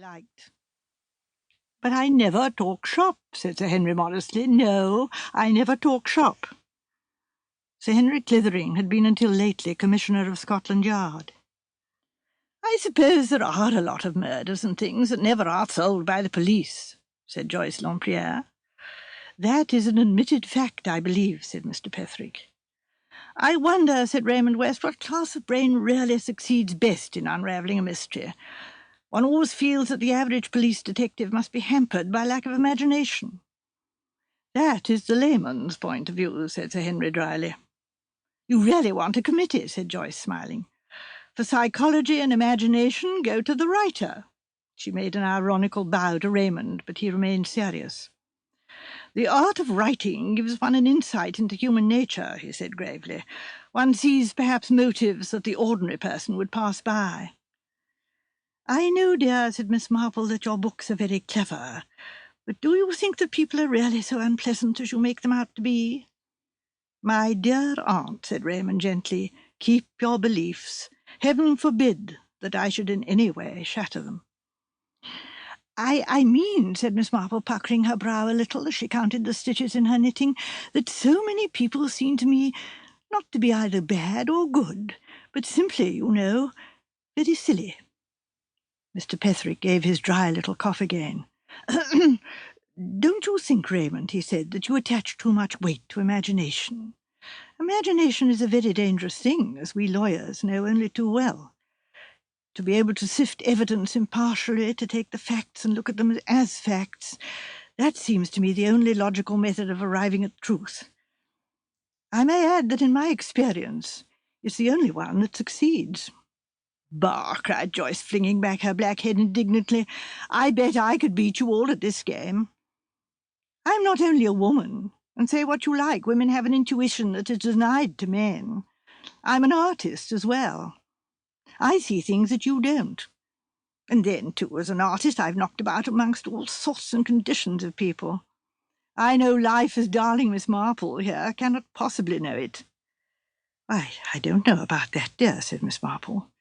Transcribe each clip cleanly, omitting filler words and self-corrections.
liked. "But I never talk shop," said Sir Henry modestly. "No, I never talk shop." Sir Henry Clithering had been until lately Commissioner of Scotland Yard. "I suppose there are a lot of murders and things that never are solved by the police," said Joyce Lempriere. "That is an admitted fact, I believe," said Mr. Petherick. "I wonder," said Raymond West, "what class of brain really succeeds best in unravelling a mystery. One always feels that the average police detective must be hampered by lack of imagination." "That is the layman's point of view," said Sir Henry dryly. "You really want a committee," said Joyce, smiling. "For psychology and imagination, go to the writer." She made an ironical bow to Raymond, but he remained serious. "The art of writing gives one an insight into human nature," he said gravely. "One sees perhaps motives that the ordinary person would pass by." "I know, dear," said Miss Marple, "that your books are very clever. But do you think that people are really so unpleasant as you make them out to be?" "My dear aunt," said Raymond gently, "keep your beliefs. Heaven forbid that I should in any way shatter them." I mean," said Miss Marple, puckering her brow a little as she counted the stitches in her knitting, "that so many people seem to me not to be either bad or good, but simply, you know, very silly." Mr. Petherick gave his dry little cough again. "Don't you think, Raymond," he said, "that you attach too much weight to imagination? Imagination is a very dangerous thing, as we lawyers know only too well. To be able to sift evidence impartially, to take the facts and look at them as facts, that seems to me the only logical method of arriving at truth. I may add that in my experience it's the only one that succeeds." "Bah!" cried Joyce, flinging back her black head indignantly. "I bet I could beat you all at this game. I'm not only a woman, and say what you like, women have an intuition that is denied to men. I'm an artist as well. I see things that you don't. And then, too, as an artist, I've knocked about amongst all sorts and conditions of people. I know life as darling Miss Marple here cannot possibly know it." "Why, I don't know about that, dear," said Miss Marple.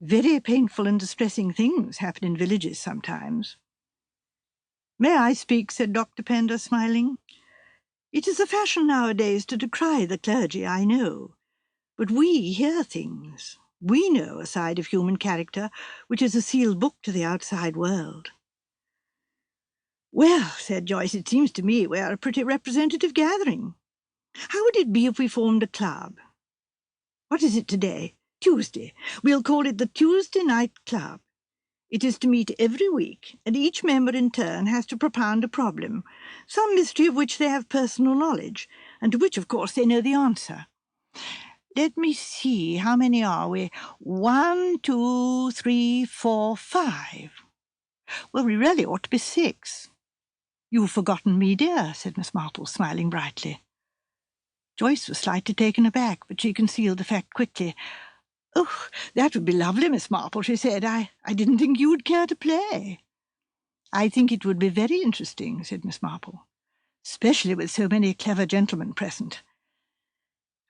"Very painful and distressing things happen in villages sometimes." "May I speak?" said Dr. Pender, smiling. "It is the fashion nowadays to decry the clergy, I know. But we hear things. We know a side of human character which is a sealed book to the outside world." "Well," said Joyce, "it seems to me we are a pretty representative gathering. How would it be if we formed a club? What is it today? Tuesday. We'll call it the Tuesday Night Club. It is to meet every week, and each member in turn has to propound a problem, some mystery of which they have personal knowledge, and to which, of course, they know the answer. Let me see, how many are we? 1, 2, 3, 4, 5. Well, we really ought to be 6. "You've forgotten me, dear," said Miss Marple, smiling brightly. Joyce was slightly taken aback, but she concealed the fact quickly. "Oh, that would be lovely, Miss Marple," she said. I didn't think you would care to play." "I think it would be very interesting," said Miss Marple, "especially with so many clever gentlemen present.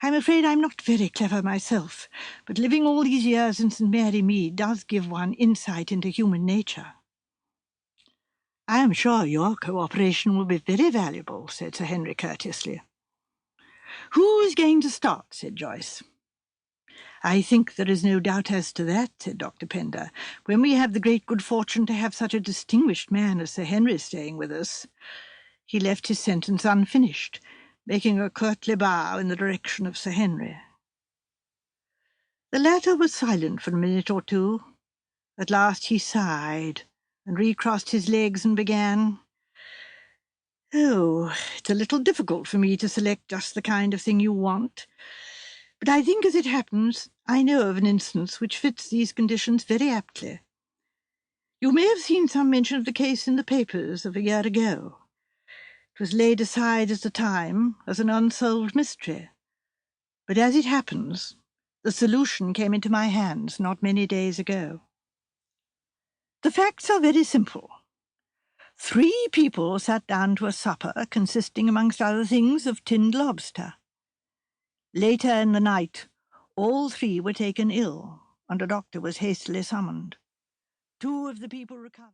I'm afraid I'm not very clever myself, but living all these years in St Mary Mead does give one insight into human nature." "I am sure your cooperation will be very valuable," said Sir Henry courteously. "Who's going to start?" said Joyce. "I think there is no doubt as to that," said Dr. Pender. "When we have the great good fortune to have such a distinguished man as Sir Henry staying with us—" He left his sentence unfinished, making a courtly bow in the direction of Sir Henry. The latter was silent for a minute or two. At last he sighed, and recrossed his legs and began, "Oh, it's a little difficult for me to select just the kind of thing you want. But I think, as it happens, I know of an instance which fits these conditions very aptly. You may have seen some mention of the case in the papers of a year ago. It was laid aside at the time as an unsolved mystery. But as it happens, the solution came into my hands not many days ago. The facts are very simple. 3 people sat down to a supper consisting, amongst other things, of tinned lobster. Later in the night, all 3 were taken ill, and a doctor was hastily summoned. 2 of the people recovered.